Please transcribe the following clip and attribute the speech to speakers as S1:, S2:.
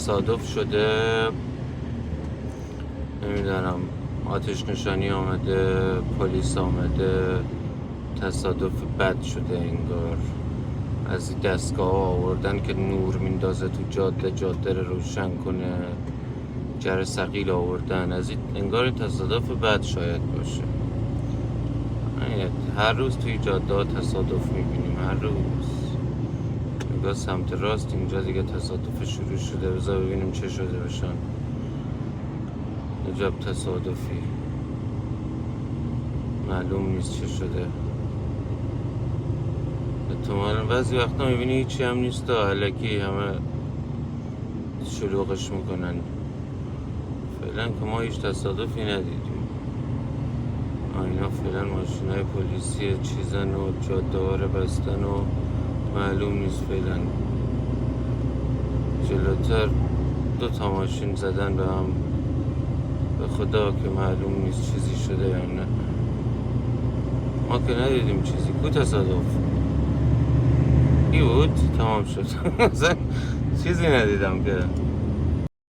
S1: تصادف شده، نمیدونم آتش نشانی آمده، پلیس آمده، تصادف بد شده انگار. از این دستگاه ها آوردن که نور میندازه تو جاده رو روشن کنه، جر ثقیل آوردن از این، انگار تصادف بد شاید باشه. هر روز توی جاده ها تصادف میبینیم، هر روز. نگاه سمت راست، اینجا دیگه تصادف شروع شده. بذار ببینیم چه شده بشن. عجب تصادفی، معلوم نیست چه شده. احتمالاً بعضی وقتا میبینی هیچی هم نیست، الکی همه شلوغش میکنن. فعلا که ما هیچ تصادفی ندیدیم. اینا فعلا ماشینای پلیسی چیزن و جاده ها رو بستن و معلوم نیست فعلا. جلوتر 2 ماشین زدن به هم، به خدا که معلوم نیست چیزی شده یا نه. ما که ندیدیم چیزی. کو تصادف ای بود تمام شد. چیزی ندیدم که